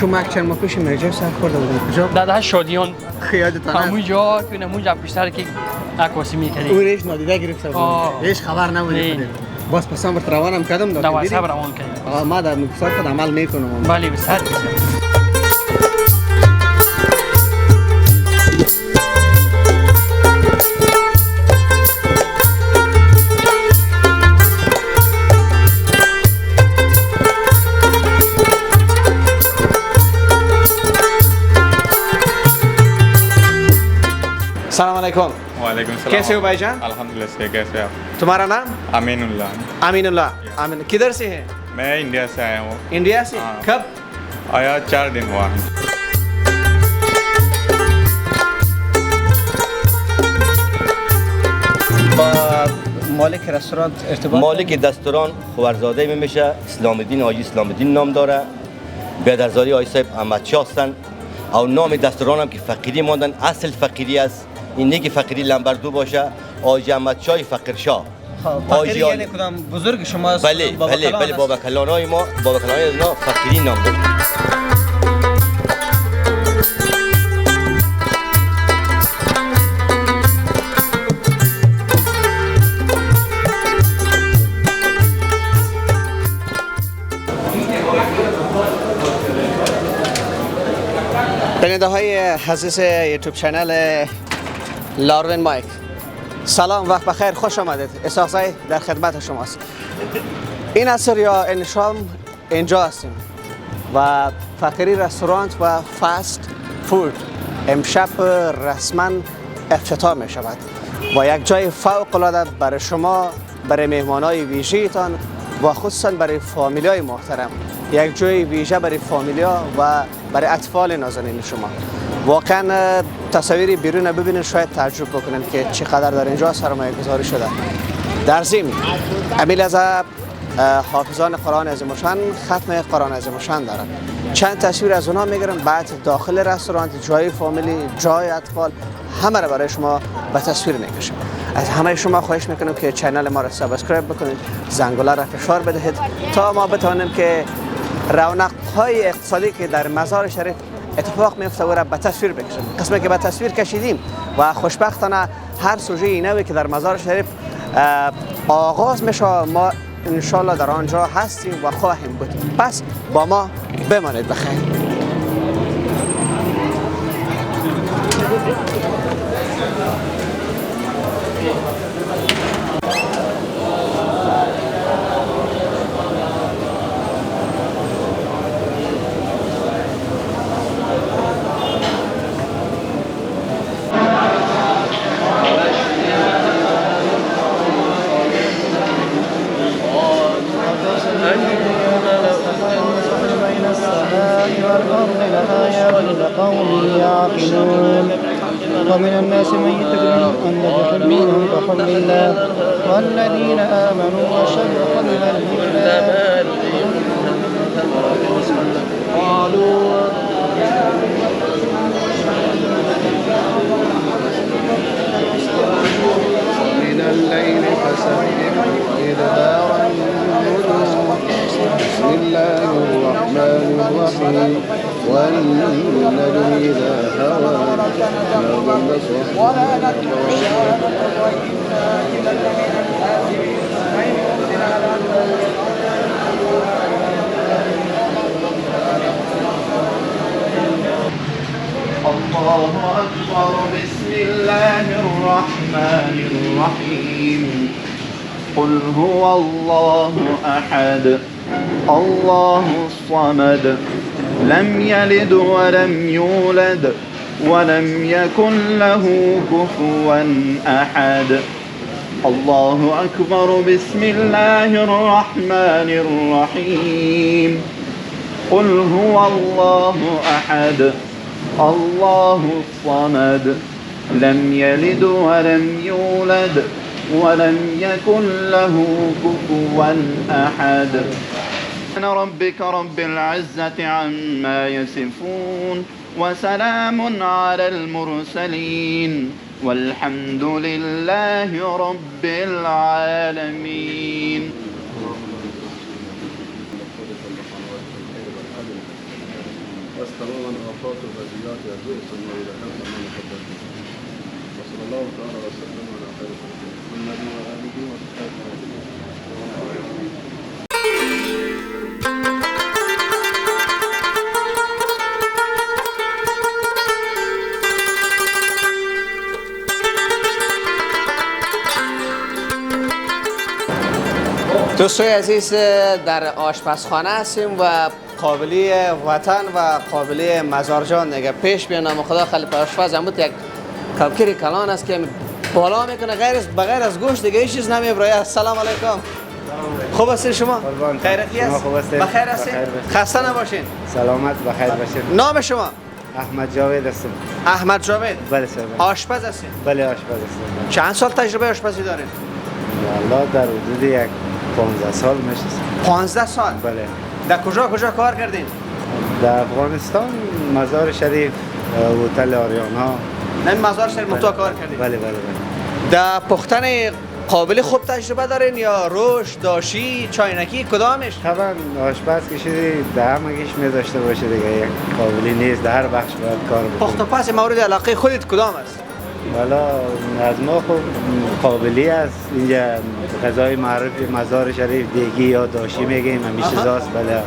شما چند ماه پیش اینجا سر خورده بودیم کجا؟ در شادیان یادتان هست؟ همونجا که همونجا پشتر که عکاسی می‌کردیم. اون ریش نادیده گرفته بود. هیچ خبر نبود. باز پسام برات روانم کردم داخل دیدی؟ صبر روان کردم. ما در مقصد خود عمل میکنم. بله بسیار. सलाम अलैकुम। वालेकुम सलाम। कैसे हो भाईजान? अल्हम्दुलिल्लाह से, कैसे आप? तुम्हारा नाम? अमीनुल्लाह। अमीनुल्लाह। अमीन किधर से है? मैं इंडिया से आया हूँ। इंडिया से? हाँ। कब? आया 4 दिन हुआ है। مالک رستوران ارتباط مالک دستوران خوارزاده میشه اسلام الدین حاجی اسلام الدین نام داره بیادرزاری آقای صاحب احمد شاه هستن او نام دستوران هم که فقیری ماندن اصل فقیری است این نه که فقیری لمبر دو باشه حاجی احمد شاه فقیر شاه فقیری یعنی کدام بزرگ شما بله بابا کلانای ما بابا کلانای ما فقیری نام داره بیننده های عزیز یوتیوب چنل لاروین مایک سلام وقت بخیر خوش آمدید اسحاق زی در خدمت شماست این عصر یا این شام اینجا هستیم و فقیری رستوران و فاست فود امشب رسما افتتاح می شود و یک جای فوق العاده برای شما برای مهمانای ویژه‌تان و خصوصا برای فامیلیای محترم یک جای ویژه برای فامیلیا و برای اطفال نازنین شما واقعا تصاویری بیرون ببینید شاید تعجب بکنید که چقدر در اینجا سرمایه گذاری شده در ضمن امیل از حافظان قرآن عظیم الشان ختم قرآن عظیم الشان دارن چند تصویر از اونها میگیرم بعد داخل رستوران جای فامیلی جای اطفال همه را برای شما به تصویر میکشم از همه شما خواهش میکنم که چنل ما را سابسکرایب بکنید زنگوله را فشار بدهید تا ما بتوانیم که رونق های اقتصادی که در مزار شریف اتفاق میفته و را به تصویر بکشیم قسمی که به تصویر کشیدیم و خوشبختانه هر سوژه نوی که در مزار شریف آغاز میشه ما انشالله در آنجا هستیم و خواهیم بود پس با ما بمانید بخیر ومن الناس من يتبعون أن بحلمهم كحلم الله والذين آمنوا أشد حلما لله قالوا من الليل فسبح إدبار النجوم بسم الله الرحمن الرحيم والنجم إذا هوى ما ضل الله أكبر بسم الله الرحمن الرحيم قل هو الله أحد الله الصمد لم يلد ولم يولد ولم يكن له كفوا أحد الله أكبر بسم الله الرحمن الرحيم قل هو الله أحد الله الصمد لم يلد ولم يولد ولم يكن له كفوا أحد سبحان ربك رب العزة عما يصفون وسلام على المرسلين والحمد لله رب العالمين پس تماما آفات و بلیات از روی سنو إلى خلق من قدرته وصلى الله تعالى وسلم على خير خلقه محمد وآله وصحبه دوستای عزیز، در آشپزخانه هستیم و قابلی وطن و قابلی مزارجان دیگه پیش بیان. نام خدا خلیفه آشپز هم بود یک کبکری کلان است که بالا میکنه بغیر از گوشت دیگه هیچ چیز نمیبره. السلام علیکم. خوب هستین شما؟ خیرتی است؟ بخیر هستین؟ خسته نباشین. سلامت بخیر باشید. نام شما؟ احمد جاوید هستم. احمد جاوید؟ بله سر. آشپز هستین؟ بله آشپز هستم. چند سال تجربه آشپزی دارین؟ والله در حدود یک 15 سال میشه. 15 سال؟ بله. در کجا کار کردین؟ در افغانستان مزار شریف، هتل آریانا. نه مزار شریف تو کار کردین؟ بله. در پختن قابل خوب تجربه دارین یا روش، داشی، چاینکی کدامش؟ طبعا آشپز که شدی در همه گیش میذاشته باشه دیگه، یک قابلی نیست در هر بخش باید کار بکنی. پخت و پس مورد علاقه خودت کدام است؟ والا از ما خب قابلی است. اینجا غذای معروف مزار شریف دیگی یا داشی میگیم، همین چیزاست. بله.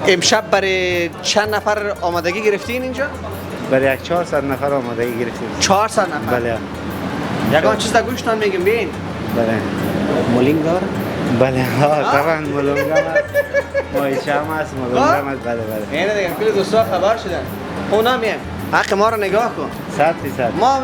امشب برای چند نفر آمادگی گرفتین اینجا؟ برای یک 400 نفر آمادگی گرفتیم. 400 نفر؟ بله. یکان چیز در گوشتان میگیم بین؟ بله. مولینگ داره؟ بله طبعا مولونگ هم هست، مایچه هم هست، مولونگ هم هست. بله. اینه دیگه کلی دوستا خبر شدن. اونا میان حق ما رو نگاه کن. 100%. ما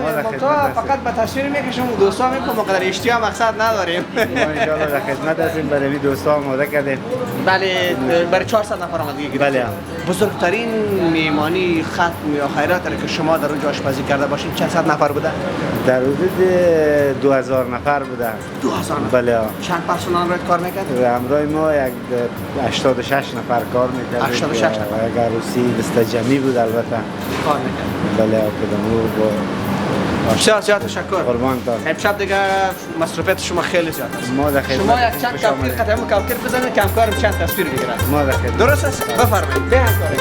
فقط به تصویر میکشیم و دوستا میکنم، ما قدر اشتیا مقصد نداریم. ما انشاءالله در خدمت هستیم، برای می دوستا آماده کردیم. بله. برای 400 نفر آمادگی گرفتیم. بله. بزرگترین میهمانی ختم یا خیرات که شما در اونجا آشپزی کرده باشین چند صد نفر بودن؟ در حدود 2000 نفر بودن. 2000 نفر؟ بله. چند پرسنل روی کار میکرد؟ همراه ما یک 86 نفر کار میکرد. 86 نفر. یک عروسی دست جمعی بود البته. کار میکرد. بله کدامو با بسیار زیاد تشکر. قربان تا. امشب دیگه مصروفیت شما خیلی زیاد است. ما در خدمت. شما یک چند کافیر قدم کافیر بزنید که همکارم چند تصویر بگیرن. ما در خدمت. درست است؟ بفرمایید. به همکاری.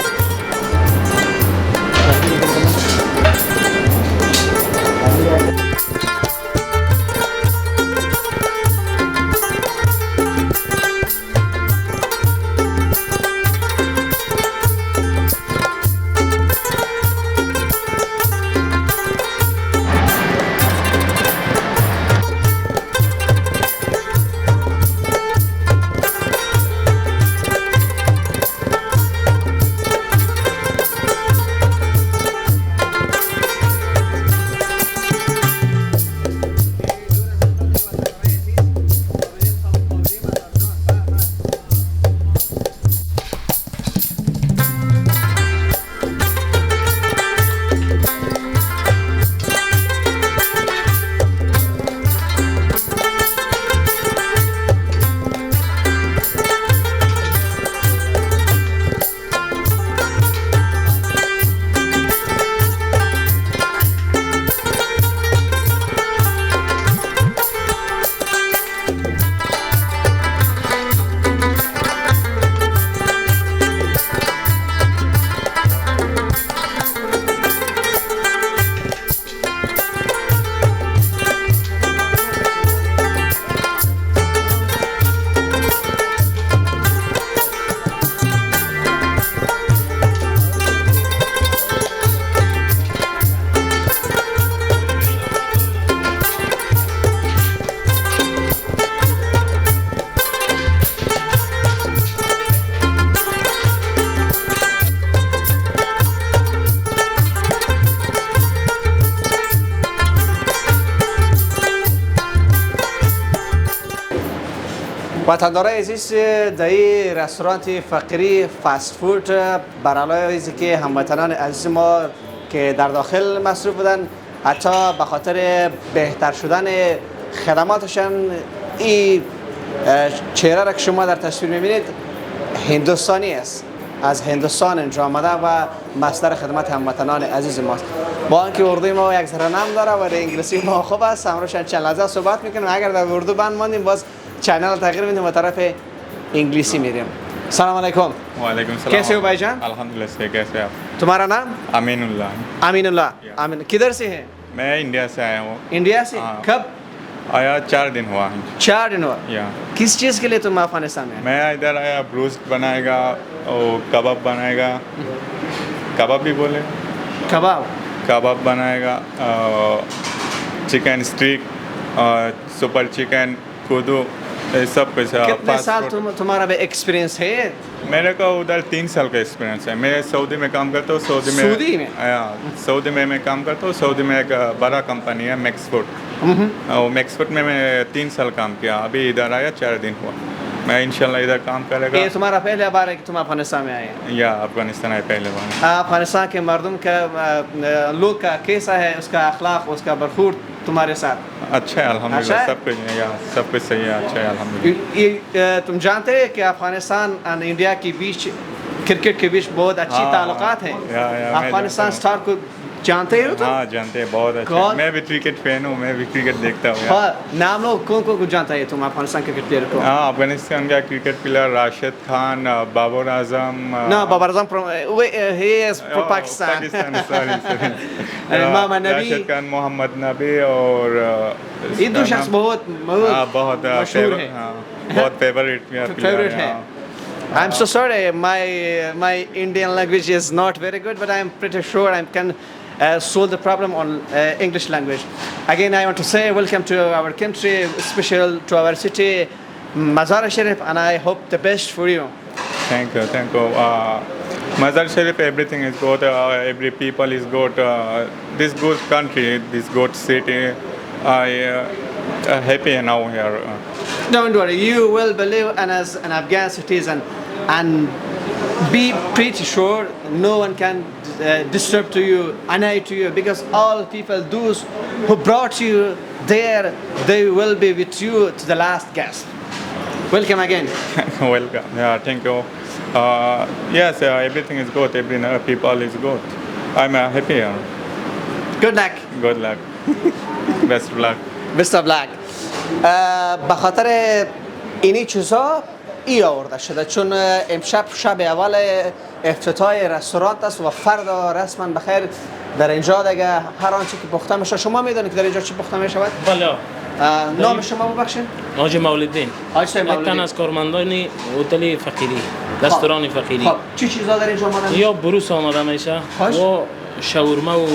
وطندارای عزیز، در این رستوران فقیری فست فود برای که هموطنان عزیز ما که در داخل مصروف بودن، حتی به خاطر بهتر شدن خدماتشان، این چهره را که شما در تصویر میبینید هندوستانی است، از هندوستان اینجا آمده و مصدر خدمت هموطنان عزیز ماست. با اینکه اردوی ما یک ذره نم داره و انگلیسی ما خوب است، امروز چند لحظه صحبت میکنیم. اگر در اردو بند ماندیم باز چنل تغییر میدیم و طرف انگلیسی میریم. सलाम अलैकुम। वालेकुम सलाम। कैसे हो भाईजान? अल्हम्दुलिल्लाह से, कैसे आप? तुम्हारा नाम? अमीनुल्लाह। अमीनुल्लाह। अमीन किधर से है? मैं इंडिया से आया हूँ। इंडिया से? हाँ। कब? आया 4 दिन हुआ है। 4 दिन हुआ। या किस चीज़ के लिए तुम अफगानिस्तान में? मैं इधर आया, ब्रूस्ट बनाएगा और कबाब बनाएगा, कबाब भी बोले, कबाब। कबाब बनाएगा, चिकन स्टिक, सुपर चिकन, कूदू, ये सब कुछ। कितने fast साल food। तुम्हारा भी एक्सपीरियंस है? मेरे को उधर 3 साल का एक्सपीरियंस है। मैं सऊदी में काम करता हूँ। सऊदी में? सऊदी में मैं काम करता हूँ। सऊदी में एक बड़ा कंपनी है मैक्सफूड, और मैक्सफूड में मैं 3 साल काम किया। अभी इधर आया 4 दिन हुआ। मैं इंशाल्लाह इधर काम करेगा। ये तुम्हारा पहला बार है कि तुम अफगानिस्तान में आए हैं? या अफगानिस्तान आए पहले बार। अफगानिस्तान के मर्दों का लोग का कैसा है, उसका अखलाक, उसका बरखूर तुम्हारे साथ? अच्छा है अल्हम्दुलिल्लाह। अच्छा है? सब कुछ या सब कुछ सही है, अच्छा है अल्हम्दुलिल्लाह। तुम जानते हैं कि अफगानिस्तान और इंडिया के बीच, क्रिकेट के बीच बहुत अच्छी हाँ, ताल्लुकात हैं। या, मैं अफगानिस्तान जानता स्टार को जानते हो तुम? हाँ जानते हैं, बहुत अच्छा। कौन? मैं भी क्रिकेट फैन हूँ, मैं भी क्रिकेट देखता हूँ। हाँ, नाम लो कौन कौन को जानता है तुम अफगानिस्तान क्रिकेट प्लेयर को? हाँ, अफगानिस्तान का क्रिकेट प्लेयर राशिद खान, बाबर Azam. No, Babar Azam from he is from Pakistan. sorry. Mama Nabi. Rashid Khan, Mohammad Nabi और ये दो शख्स बहुत बहुत मशहूर है। बहुत फेवरेट Favorite है। I'm so sorry, my Indian language is not very good, but I'm pretty sure I can solve the problem on English language. Again, I want to say welcome to our country, special to our city, Mazar Sharif, and I hope the best for you. Thank you. Mazar Sharif, everything is good. Every people is good. This good country, this good city. I happy now here. Don't worry, you will believe and as an Afghan citizen and be pretty sure no one can disturb to you, annoy to you, because all people, those who brought you there, they will be with you to the last gasp. Welcome again. Welcome. Yeah, thank you. Yes, everything is good. Every people is good. I'm happy here. Good luck. Good luck. Best of luck. Best of luck. به خاطر اینی چیزا آورده شده، چون امشب شب اول افتتاح رستوران است و فردا رسما بخیر در اینجا دیگه هر آنچه که پخته میشه. شما میدونید که در اینجا چی پخته میشه؟ بله. نام شما ببخشید؟ حاج مولدین. حاج صاحب یک تن مولدین. از کارمندان هتل فقیری، رستوران فقیری. خب چی چیزا در اینجا آمدن؟ یا بروس آماده میشه خوش. و شاورما و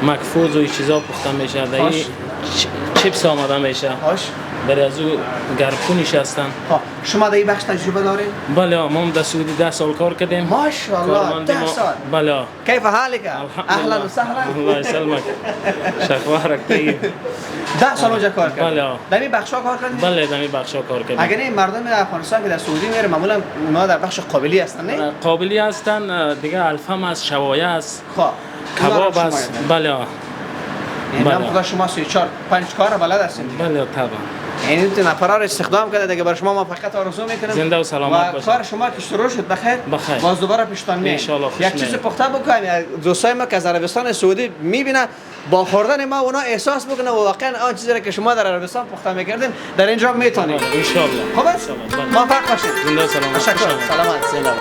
مکفوز و این چیزا پخته میشه. در خوش. این چیپس آماده میشه. خوش. برای از او گرپونیش هستن. خب شما در این بخش تجربه دارید؟ بله، ما هم در سعودی 10 سال کار کردیم. ماشاءالله 10 سال. بله. كيف حالك؟ اهلا وسهلا. الله يسلمك. شخبارك طيب. 10 سال اونجا کار کردید؟ بله. در این بخشا کار کردید؟ بله، در این بخشا کار کردیم. اگر این مردم افغانستان که در سعودی میره معمولا اونا در بخش قابلی هستن نه؟ قابلی هستن دیگه، الفم است، شوایه است، خب کباب است. بله. این هم خدا شما 3 4 5 کار بلد هستین. بله طبعا. یعنی این نفرا رو استخدام کرده دیگه، برای شما موفقیت آرزو میکنم. زنده و سلامت باشید. کار شما که شروع شد بخیر. بخیر. باز دوباره پیشتان میاد. ان شاء الله. یک چیز پخته بکنیم، دوستای ما که از عربستان سعودی میبینن با خوردن ما اونا احساس بکنه و واقعا آن چیزی که شما در عربستان پخته میکردین در اینجا میتونید. ان شاء الله. خوب است؟ موفق باشید. زنده و سلامت. تشکر. سلامت. زنده.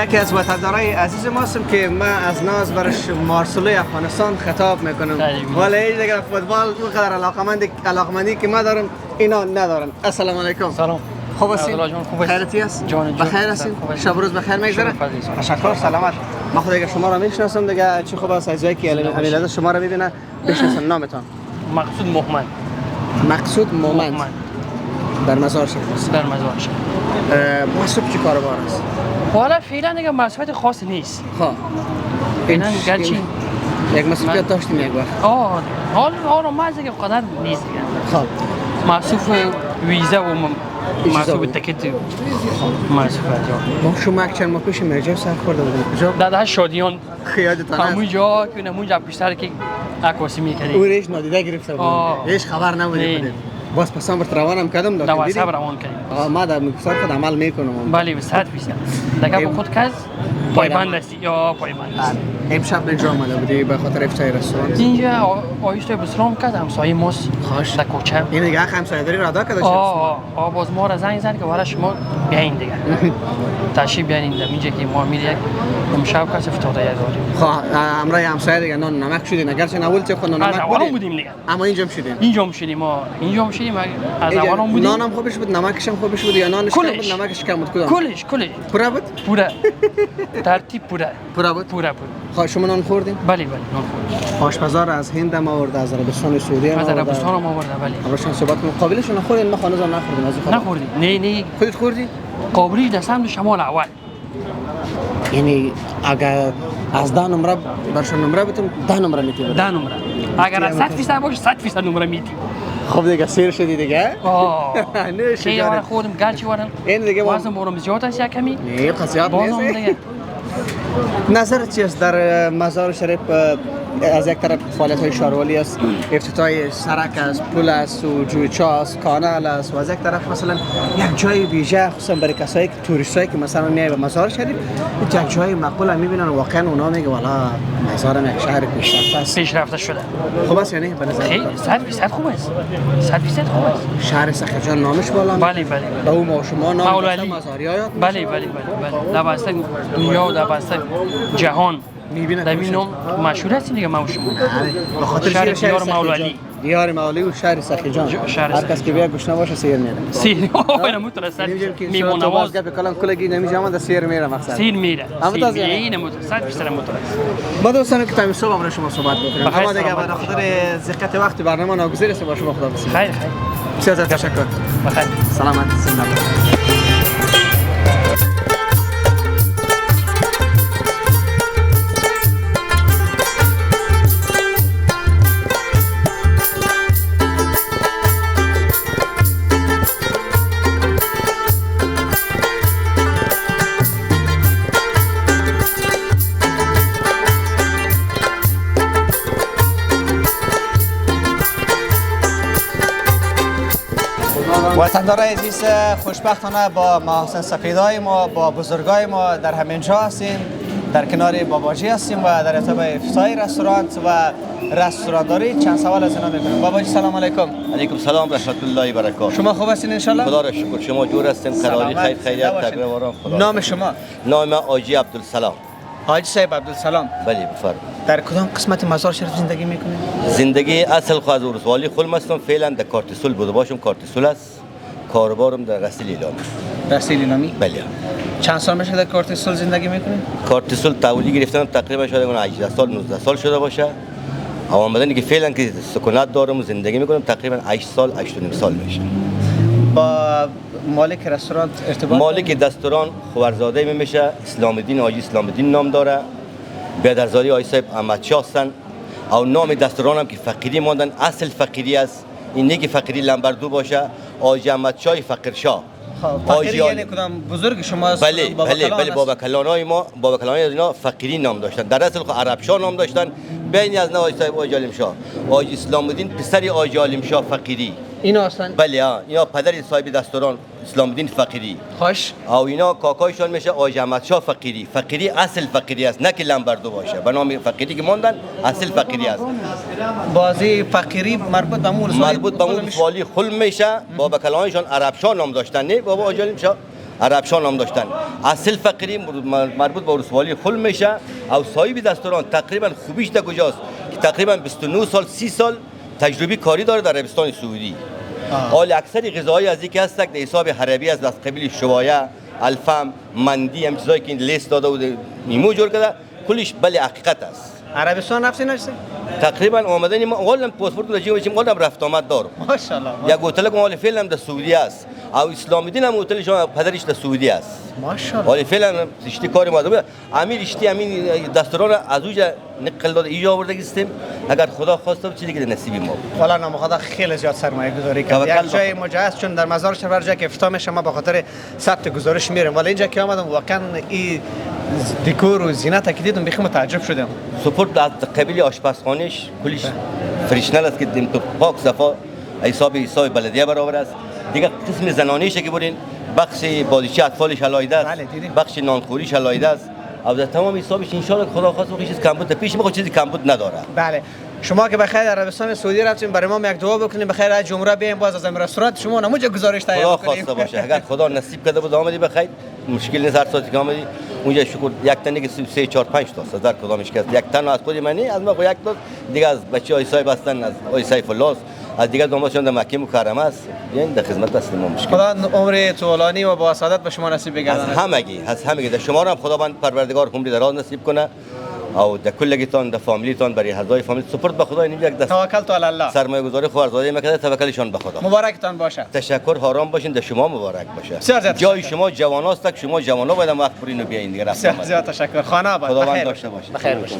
یکی از وطندارای عزیز ما هستم که من از ناز برش مارسلوی افغانستان خطاب میکنم ولی هیچ دیگه فوتبال اونقدر علاقمندی که ما دارم اینا ندارن. السلام علیکم. سلام. خوب هستین؟ خیرتی است؟ بخیر هستین؟ شب روز بخیر میگذره؟ تشکر. سلامت. من خود دیگه شما را میشناسم دیگه. چه خوب است عزیزایی که امیرعلی شما را میبینه بشناسن. نامتون؟ مقصود مومن. مقصود مومن. در مزار شریف است. در مزار شریف. محسوب چی کاروبار است؟ والا فعلا دیگه مسئولیت خاصی نیست. خب. فعلا گرچه یک مسئولیت داشتیم یک وقت. حالا مازه که قدر نیست دیگه. خب. محسوب ویزا و محسوب تکت محسوب ما شما چند ماه پیش مرجع سر خورده بودیم کجا؟ در شادیان خیادتان است؟ همونجا که همونجا پیشتر که عکاسی میکردیم. او ریش نادیده گرفته بودیم. هیچ خبر نبودیم. باز پس هم روانم کردم داشتیم. دوازده روان کردیم. ما در مکسار خود عمل میکنم. بله 100%. دیگه با خود کس پایبند هستی یا پایبند است. امشب اینجا آمده بودی به خاطر افطاری رستوران؟ اینجا آیسته بسرام کرد همسایه ماست. خوش. در کوچه. این دیگه همسایه داری را ادا کرده شد؟ باز ما را زنگ زد که برای شما بیاین دیگه. تشریف بیاین اینجا که ما میری یک امشب کس افتاده داریم. خب امروز همسایه دیگه نان نمک شدین اگرچه اول چه خود نان نمک بودیم دیگه. اما اینجا شدین. اینجا شدیم ما. اینجا شدیم از اولام بودیم. نانم خوبش بود، نمکش هم خوبش بود یا نانش کم بود، نمکش کم بود کدام؟ کلش پورا بود؟ پورا. ترتیب پورا بود؟ پورا. خب شما نان خوردین؟ بله نان خوردیم. آشپزار از هند ما آورده، از عربستان سعودی از عربستان ما آورده. بله. روشن صحبت کنیم. قابلش نخوردین؟ ما خانوزم نخوردیم از این. نخوردیم. نه. خودت خوردی؟ قابلی دستم شمال اول. یعنی اگر از 10 نمره برشون نمره بتون 10 نمره میتونی 10 نمره. اگر 100% باشه 100% نمره میدی. خب دیگه سیر شدی دیگه؟ نه شیاره خوردم گرچه وارن. این دیگه وزن برام زیاد است کمی. نه قضیات نیست. نظر چیست در مزار شریف؟ از یک طرف فعالیت‌های شاروالی است، افتتاح سرک است، پل است و جویچا است، کانال است و از یک طرف مثلا یک جای ویژه خصوصا برای کسایی که توریستایی که مثلا میای به مزار شریف یک جای مقبول میبینن واقعا اونا میگه والا مزار یک شهر پیشرفته شده. خوب است یعنی به نظر خیلی 100% خوب است. 100% خوب است. شهر سخجان نامش بالا. بله. به او ما شما نام مزاری ها. بله. در بسته دنیا و در بسته جهان میبینه دبینم مشهور هستی دیگه ما و شما. به خاطر دیار مولالی. دیار مولالی و شهر سخجان. هر کس که بیا گشنه باشه سیر میره. سیر. اینا مترسل. میمون نواز گپ کلام کلگی نمیجام در سیر میره مقصد. سیر میره. این مترسل 100% مترسل. ما دوستان که تایم صبح با شما صحبت می‌کنیم. اما دیگه به خاطر دقت وقت برنامه ناگزیر است با شما خدا بسیار. خیر. بسیار تشکر. بخیر. سلامت. زنده باشید. وطندارای عزیز خوشبختانه با محسن سفیدای ما با بزرگای ما در همینجا هستیم، در کنار باباجی هستیم و در ارتباط افتتاحی رستوران و رستورانداری چند سوال از اینا میکنیم. باباجی سلام علیکم. علیکم سلام رحمت الله و برکاته. شما خوب هستین ان شاء الله؟ خدا را شکر. شما جور هستین؟ قراری خیر خیریت تقریبا وارم خدا. نام شما؟ نام حاجی عبدالسلام. حاجی صاحب عبدالسلام. بله بفرمایید. در کدام قسمت مزار شریف زندگی میکنید؟ زندگی اصل خود از ولسوالی خلم هستم. فعلا در کارتسول بوده باشم. کارتسول است. کاربارم در رسیل ایلامی. رسیل ایلامی؟ بله. چند سال میشه در کارتسول زندگی میکنید؟ کارتسول تحویلی گرفتم تقریبا شده 18 سال 19 سال شده باشه. آمدن که فعلا که سکونت دارم و زندگی میکنم تقریبا 8 سال 8.5 سال میشه. با مالک رستوران ارتباط؟ مالک رستوران خوارزاده میشه اسلام الدین حاجی اسلام الدین نام داره. بیادرزاری آقای صاحب احمد شاه هستن. او نام رستوران هم که فقیری ماندن اصل فقیری است. این نه که فقیری لمبر دو باشه. حاجی احمد شاه فقیر شاه. فقیری یعنی کدام بزرگ شما است؟ بله بابا کلانای ما بابا کلانای اینا فقیری نام داشتن. در اصل عرب شاه نام داشتن. بین از نوای صاحب حاجی عالم شاه. حاجی اسلام الدین پسر حاجی عالم شاه فقیری. اینا هستن؟ بله اینا پدر صاحب رستوران اسلام الدین فقیری. خوش. او اینا کاکایشون میشه حاجی احمد شاه فقیری. فقیری اصل فقیری است نه که لمبردو باشه. به نام فقیری که ماندن اصل فقیری است. بازی فقیری مربوط به مول والی خلم میشه. بابا کلانشون عرب شاه نام داشتن نه بابا حاجی عالم شاه. عربشان نام داشتن. اصل فقیری مربوط به ولسوالی خل میشه. او صاحب دستوران تقریبا خوبیش در کجاست که تقریبا 29 سال 30 سال تجربه کاری داره در عربستان سعودی. حال اکثر غذاهای از اینکه هست در حساب حربی از قبیل شوایه، الفم، مندی هم چیزایی که این لیست داده و نیمو جور کرده کلش بله حقیقت است. عربستان رفتین هستی؟ تقریبا آمدن ما اولم پاسپورت رو جیبم اولم رفت آمد دارم. ماشاءالله. یک هتل که مال فعلا در سعودی است. او اسلام دین هم هتل شما پدرش در سعودی است. ماشاءالله. ولی فعلا رشته کاری ما داره. امیر رشته امین دستوران از اوجا نقل داده ایجا آورده گستیم. اگر خدا خواست چیزی که نصیب ما. والا نام خدا خیلی زیاد سرمایه گذاری کرد. یک جای مجهز چون در مزار شهر جا که افتتاح میشه ما به خاطر ثبت گزارش میرم. ولی اینجا که آمدم واقعا این دکور و زینت که دیدم بخیر متعجب شدم. سپورت از قبیل آشپزخانهش کلیش فریشنل است که دیم تو پاک صفا حساب بلدیه برابر است. دیگه قسم زنانیشه که برین بخش بازیچه اطفالش علایده است. بخش نانخوریش علایده است. او در تمام حسابش ان شاء الله خدا خواست و چیز کمبود پیش میخواد چیزی کمبود نداره. بله. شما که بخیر عربستان سعودی رفتیم برای ما یک دعا بکنیم بخیر از جمعه بیایم باز از رستوران شما نموجه گزارش تهیه کنیم. خدا خواسته باشه. اگر خدا نصیب کرده بود آمدی بخیر مشکل نیست هر ساعتی که آمدی اونجا شکر یک تنه که 3 4 5 تا در کدامش کرد یک تن از خود منی از ما یک تا دیگه از بچه‌های سایب هستن از آقای سیف الله از دیگه دامادشون در مکه مکرمه است یعنی در خدمت هستیم ما مشکل خدا عمر طولانی و با سعادت به شما نصیب بگرداند از همگی در شما هم خداوند پروردگار عمر دراز نصیب کنه او در کلگیتان در فامیلیتان برای هزای فامیل سپورت به خدا این یک دست توکل علی الله سرمایه گذاری خوارزاده میکنه توکلشان به خدا مبارکتان باشه تشکر حرام باشین در شما مبارک باشه جای شما جواناست که شما جوانا باید وقت برین و بیاین دیگه زیاد تشکر خانه آباد خداوند داشته باشه بخیر باشه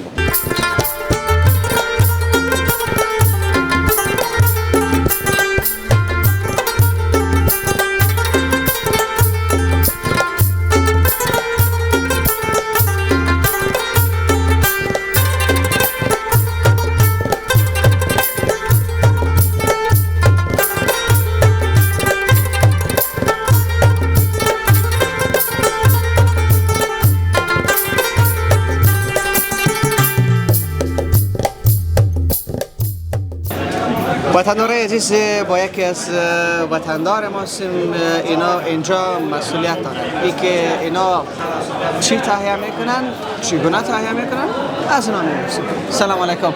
وطندار عزیز با یکی از وطندار ما اینا اینجا مسئولیت دارن این که اینا چی تهیه میکنن چگونه تهیه میکنن از اینا میپرسیم سلام علیکم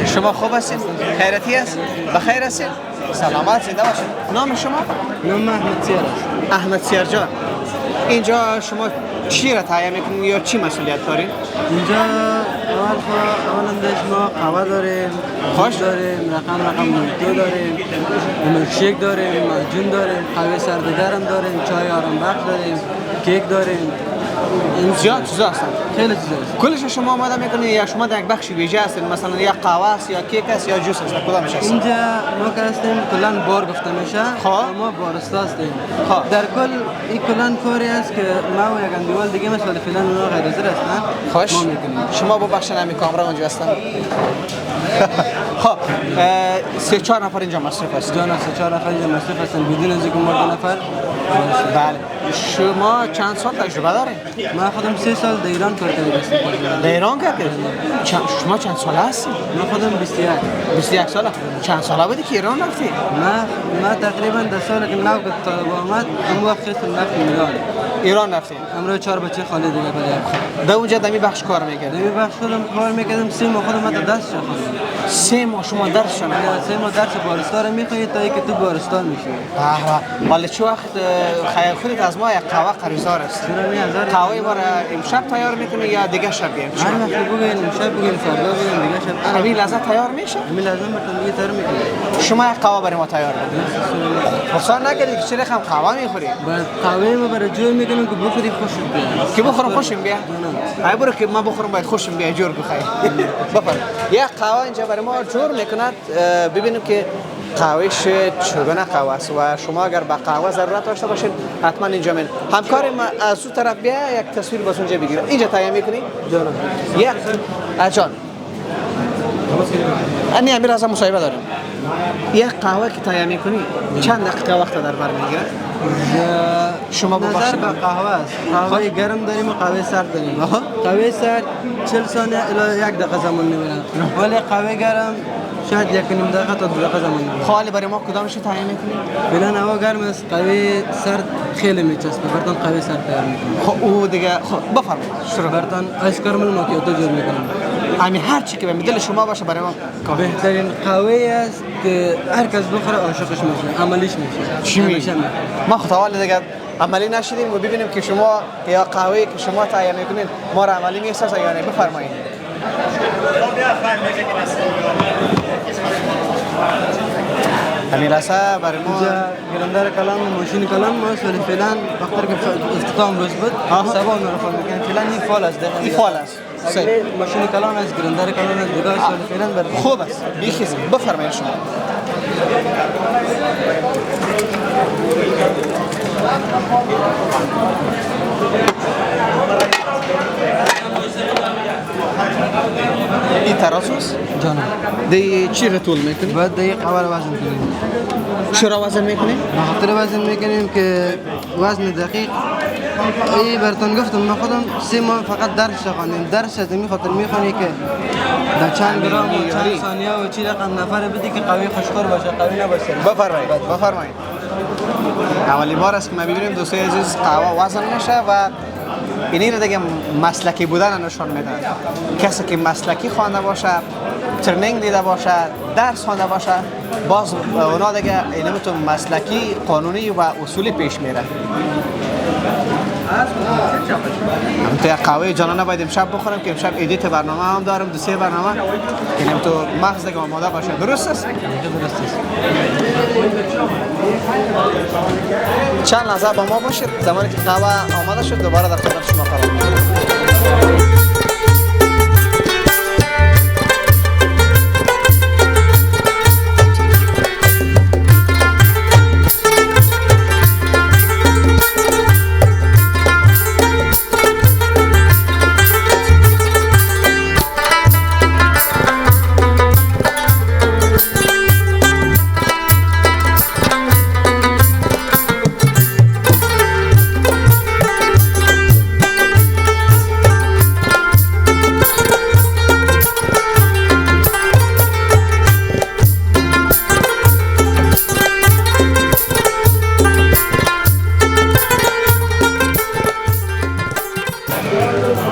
شما خوب هستید خیرتی است بخیر هستید سلامت زنده باشید نام شما نام احمد سیر است احمد سیر جان اینجا شما چی را تهیه میکنید یا چی مسئولیت دارین اینجا اولا ما قهوه داریم خوش داریم رقم دو داریم ملکشیک داریم معجون داریم قهوه سردگرم داریم چای آرام بخش داریم کیک داریم زیاد چیزا هستن خیلی چیزا هست کلش شما آماده میکنید یا شما در یک بخش ویژه هستید مثلا یا قهوه است یا کیک است یا جوس است کدامش هست اینجا ما که هستیم کلا بار گفته میشه ما بارستا هستیم در کل این کلا کاری است که ما و یک اندیوال دیگه مثلا فعلا اونا غیر حاضر هستن خوش شما ببخشید همین کامرا اونجا هستن خب 3-4 نفر اینجا مصرف هست جان 3-4 نفر اینجا مصرف هستن بدون از اینکه مرد نفر بله شما چند سال تجربه دارید من خودم 3 سال در ایران کار کردم در ایران کردید شما چند ساله هستید من خودم 21 ساله چند ساله بودی که ایران رفتی ما تقریبا در سال که نو که طالب آمد اون وقت رفتم ایران رفتی امروز 4 بچه خالی دیگه بده در اونجا دمی بخش کار میکردی دمی بخش خودم کار میکردم 3 ماه خودم تا درس خوندم 3 ماه شما درس شما 3 ماه درس بارستان رو میخونی تا اینکه تو بارستان میشی ولی چه وقت خیال خودت از ما یک قهوه قرضدار است قهوه ما را امشب تیار میکنی یا دیگه شب بیایم هر وقت بگین امشب بگین فردا بگین دیگه شب همین لحظه تیار میشه همین لحظه براتون دیگه تیار میکنه شما یک قهوه برای ما تیار کنید فرصت نکردی که چرا هم قهوه میخوری بعد قهوه ما برای جور میکنم که بخوری خوشم بیاد که بخورم خوشم بیاد ای برو که من بخورم باید خوشم بیاد جور بخیر بفرمایید یک قهوه اینجا برای ما جور میکند ببینیم که قهوهش چگونه قهوه است و شما اگر به قهوه ضرورت داشته باشین حتما اینجا من همکار ما از اون طرف بیا یک تصویر باز اونجا بگیره اینجا تهیه میکنی جانم یک جان انی امیر از مصاحبه داریم یک قهوه که تهیه میکنی چند دقیقه وقت در بر میگیره؟ شما نظر ببخشید به قهوه است. قهوه گرم داریم و قهوه سرد داریم. قهوه سرد 40 ثانیه الی 1 دقیقه زمان میبره. ولی قهوه گرم شاید 1.5 دقیقه تا 2 دقیقه زمان میبره. خالی برای ما کدامش تهیه میکنی؟ بلن هوا گرم است. قهوه سرد خیلی میچسبه. برتون قهوه سرد تیار میکنیم. خب او دیگه خب بفرمایید شروع. برتون آیس کرامل ماکیاتو جور میکنیم. همین هر چی که به دل شما باشه برای ما کافی. بهترین قهوه است که هر کس بخوره عاشقش میشه، عملیش میشه. چی میشه؟ ما خطوال دیگه عملی نشدیم و ببینیم که شما یا قهوه که شما تهیه میکنین ما را عملی میسازه یا نه. بفرمایید. همین راسته برای ما گرندار کلام ماشین کلام ما ولی فعلا وقتی که اختتام روز بود سبا نرفا میکنیم فعلا این فعال است. این فعال است. ماشین کلام است گرندار کلام است دیگه ولی فعلا بر خوب است. بیخیز بفرمایید شما. این تراسوس جانم دی چی رو طول میکنی؟ بعد دی قهوه رو وزن کنیم. چرا وزن میکنیم؟ خاطر وزن میکنیم که وزن دقیق ای براتون گفتم من خودم 3 ماه فقط درس خوندم. درس از این خاطر میخونی که در چند گرم و چند ثانیه و چی رقم نفر بدی که قوی خوشکار باشه قوی نباشه. بفرمایید. اولی بار است که ما ببینیم دوستای عزیز قهوه وزن میشه و اینی رو دیگه مسلکی بودن نشان میده. کسی که مسلکی خوانده باشه، ترنینگ دیده باشه، درس خوانده باشه، باز اونا دیگه اینم تو مسلکی، قانونی و اصولی پیش میره. تو قهوه جانانه باید امشب بخورم که امشب ادیت برنامه هم دارم، 2-3 برنامه اینم تو مغز دیگه آماده باشه. درست است؟ درست است. چند لحظه با ما باشید. زمانی که قهوه آماده شد دوباره در خدمت شما قرار می‌گیرم.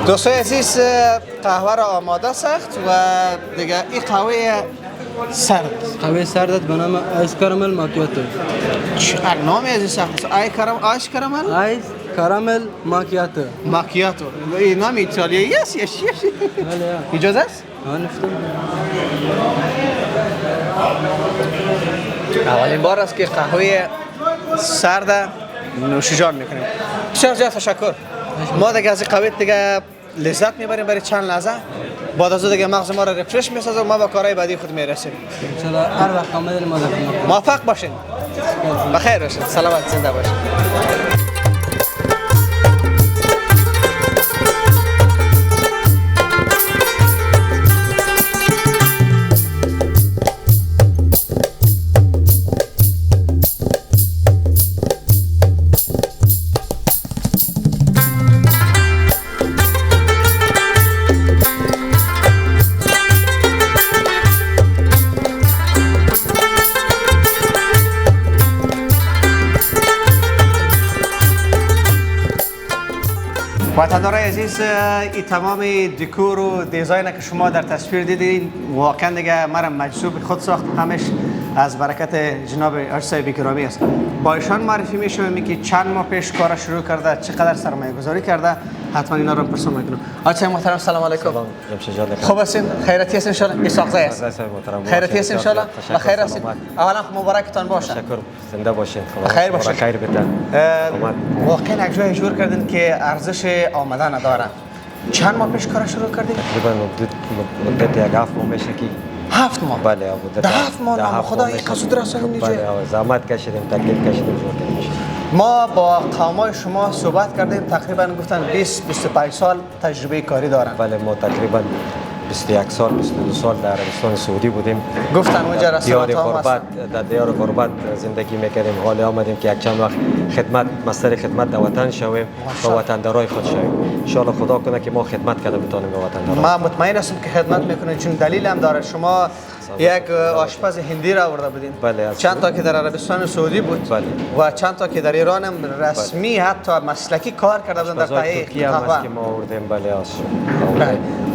دوستای عزیز قهوه را آماده ساخت و دیگه این قهوه سرد. قهوه سرد به نام آیس کرامل ماکیاتو. چقدر نامی از این ساخت؟ آیس کرامل؟ آیس کرامل ماکیاتو. ماکیاتو. این نام ایتالیایی است یا چی؟ اجازه است؟ نفتم. اولین بار است که قهوه سرد نوشیجان میکنیم. بسیار زیاد تشکر. ما دیگه از قهوه دیگه لذت میبریم برای چند لحظه. بعد از دیگه مغز ما را رفرش میسازه و ما به کارهای بعدی خود میرسیم. ان شاء الله هر وقت آمدید ما در خدمت. موفق باشین. بخیر باشین. سلامت زنده باشین. وطندارای عزیز این تمام دکور و دیزاین که شما در تصویر دیدین واقعا دیگه مرا مجذوب خود ساخت. همش از برکت جناب آرسای گرامی است. با ایشان معرفی میشم که چند ماه پیش کار شروع کرده، چقدر سرمایه گذاری کرده، حتما اینا رو پرسون میکنم. آقای محترم سلام علیکم. خوب هستین؟ خیراتی هستین ان شاء الله؟ اسحاقزی است. خیراتی هستین ان شاء الله؟ بخیر هستین؟ اولا مبارکتان باشه. تشکر. زنده باشین. خیر باشین. خیر بدن. واقعا یک جای جور کردین که ارزش آمدن نداره. چند ماه پیش کار شروع کردین؟ تقریبا مدت 7 ماه میشه که 7 ماه. بله مدت 7 ماه خدا این قصد رسانید اینجا. بله زحمت کشیدیم تکلیف کشیدیم جور کردیم. ما با قومای شما صحبت کردیم تقریبا گفتن 20-25 سال تجربه کاری دارن. بله ما تقریبا 21 سال 22 سال در عربستان سعودی بودیم. گفتن اونجا رستوران ها هست. در دیار غربت زندگی میکردیم. حالا آمدیم که یک چند وقت مستر خدمت در وطن شویم و وطندارای خود شویم. ان شاء الله خدا کنه که ما خدمت کرده بتونیم به وطنداران. ما مطمئن هستم که خدمت میکنید، چون دلیل هم داره. شما یک آشپز هندی را آورده بودین. بله. چند تا که در عربستان سعودی بود. بله. و چند تا که در ایران هم رسمی حتی مسلکی کار کرده بودن در تهیه قهوه که ما آوردیم. بله.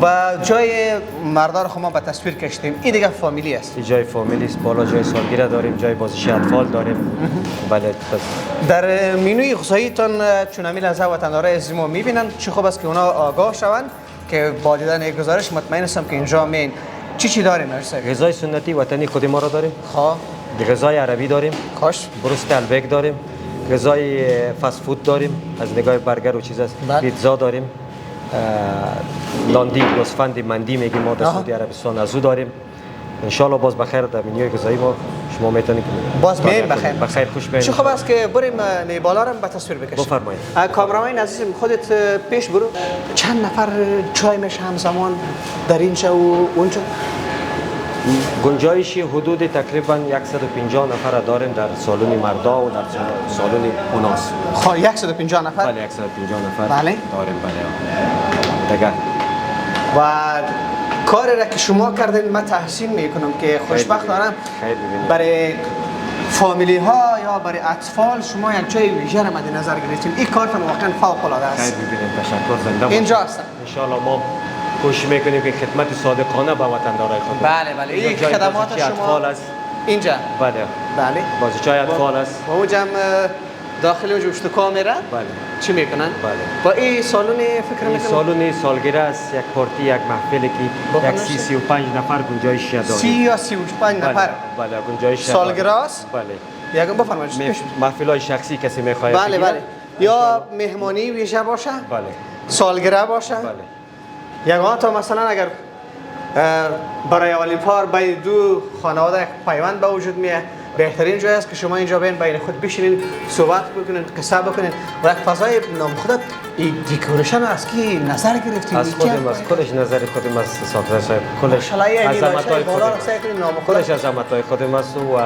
و جای مردار خما به تصویر کشیدیم. این دیگه فامیلی است. این جای فامیلی است. بالا جای سالگیره داریم، جای بازیش اطفال داریم. بله. در منوی غذاییتون چون همین لحظه وطندارای عزیز ما میبینن، چه خوب است که اونا آگاه شوند که با دیدن یک گزارش مطمئن هستم که اینجا مین چی داریم. غذای سنتی وطنی خود ما را داریم. خواه غذای عربی داریم. خوش. بروست البک داریم. غذای فست فود داریم. از نگاه برگر و چیز است. پیتزا داریم. لاندی، گوسفند مندی میگیم ما در سعودی عربستان از او داریم. ان شاء الله باز بخیر در منیوی غذایی ما شما میتونید باز میایم بخیر. بخیر خوش بیاین. چه خوب است که بریم بالا رو به تصویر بکشیم. بفرمایید. کامرامان عزیزم خودت پیش برو. چند نفر چای میشه همزمان در اینجا و اونجا؟ گنجایشی حدود تقریبا 150 نفر داریم در سالن مردا و در سالن اوناس. خب 150 نفر؟ بله 150 نفر بله داریم. بله دیگه و کاری را که شما کردین من تحسین میکنم که خوشبخت دارم برای فامیلی ها یا برای اطفال شما یک جای ویژه را مد نظر گرفتین. این کارتون واقعا فوق العاده است. خیلی ببینید تشکر زنده باشید. اینجا هستم. ان شاء الله ما کوشش میکنیم که خدمت صادقانه به وطندارای خود. بله این خدمات شما اطفال است. اینجا. بله. بازیچای اطفال است. و اونجا هم داخل اونجا پشت کامرا بله چی میکنن؟ بله. با این سالن فکر میکنم سالن سالگیره است، یک پارتی، یک محفلی که یک 35 نفر گنجایش داریم. 30 یا 35 نفر. بله گنجایش سالگیره است. بله. یکم بفرمایید. محفلای شخصی کسی میخواد. بله. یا مهمانی ویژه باشه. بله. سالگیره باشه. بله. یگان تا مثلا اگر برای اولین بار بین دو خانواده پیوند به وجود میاد، بهترین جای است که شما اینجا بین خود بشینین، صحبت بکنین، قصه بکنین و یک فضای نامخوده. این دیکوریشن از کی نظر گرفتین؟ از خودم از کلش نظر خودم از ساختار صاحب کلش عظمت‌های کلش عظمت‌های خودم است و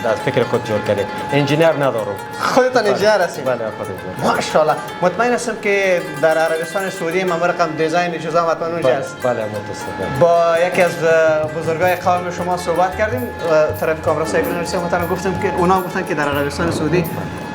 در فکر خود جور کردیم. انجینیر ندارم. خودتان انجینیر هستید؟ بله خودم. ماشاءالله. مطمئن هستم که در عربستان سعودی رقم دیزاین چیزا مطمئن اونجا است. بله متاسفم. با یکی از بزرگای قوم شما صحبت کردیم، طرف کامرا صاحب نوشتم گفتم که اونا گفتن که در عربستان سعودی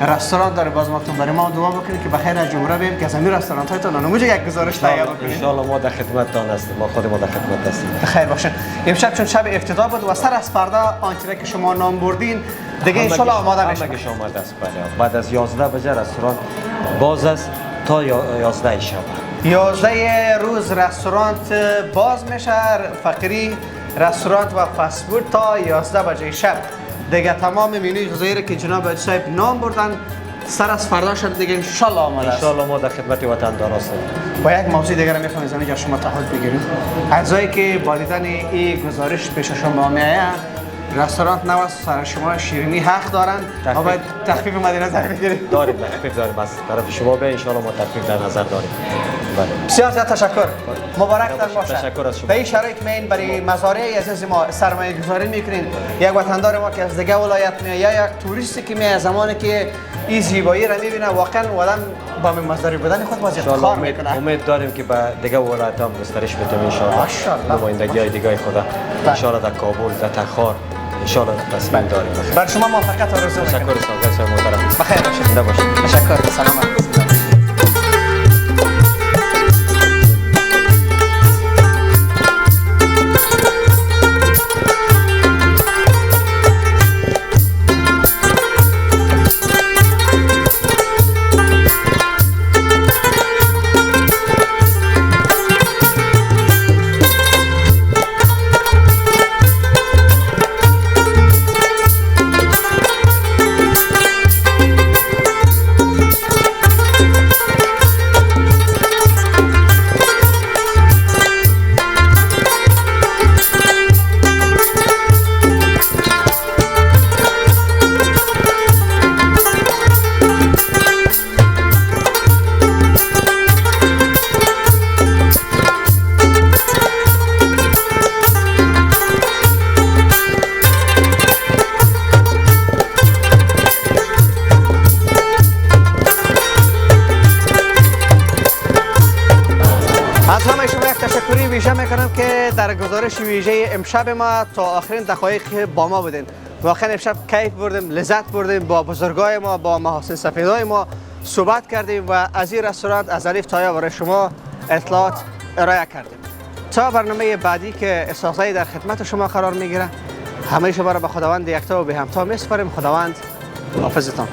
رستوران داره. باز وقتون برای ما دعا بکنید که بخیر از جمهوری بیم که از همین رستوران‌های تون اونجا یک گزارش تهیه بکنید. ان شاء الله ما در خدمتتان هستیم. ما خود ما در خدمت هستیم. خیر باشه. امشب چون شب افتتاح بود و سر از فردا آنچه که شما نام بردین دیگه ان شاء الله آماده میشه. همه آماده است. بله. بعد از 11 بجه رستوران باز است تا 11 شب. 11 روز رستوران باز میشه. فقیری رستوران و فست فود تا 11 بجه شب. دیگه تمام منوی غذایی که جناب صاحب نام بردن سر از فردا شد دیگه ان شاء الله آماده است. ان شاء الله ما در خدمت وطندار هستیم. با یک موضوع دیگر میخوام از اینجا شما تعهد بگیریم. اعضایی که با دیدن این گزارش پیش شما میآید، رستوران نو سر شما شیرینی حق دارن و باید تخفیف مد نظر بگیریم. داریم تخفیف داریم. از طرف شما به ان شاء الله ما تخفیف در نظر داریم. بله. بسیار تشکر. مبارکتان باشه. تشکر از شما. به این شرایط این برای مزارع عزیز ما سرمایه گذاری میکنین. یک وطندار ما که از دیگه ولایت میاد یا یک توریستی که میاد زمانی که این زیبایی را میبینه واقعا آدم با مزارع بودن خود باز افتخار میکنه. امید داریم که به دیگه ولایت هم گسترش بدیم ان شاء الله. ماشاءالله. نمایندگی‌های دیگه خدا ان شاء الله در کابل، در تخار ان شاء الله تصمیم داریم. بر شما موفقیت آرزو می‌کنم. تشکر صاحب محترم. بخیر باشید. تشکر. سلامت. در گزارش ویژه امشب ما تا آخرین دقایق با ما بودین. واقعا امشب کیف بردیم، لذت بردیم، با بزرگای ما، با محاسن سفیدای ما صحبت کردیم و از این رستوران از الف تا یا برای شما اطلاعات ارائه کردیم. تا برنامه بعدی که اساسایی در خدمت شما قرار میگیره، همه شما را به خداوند یکتا و به همتا میسپاریم. خداوند حافظتان.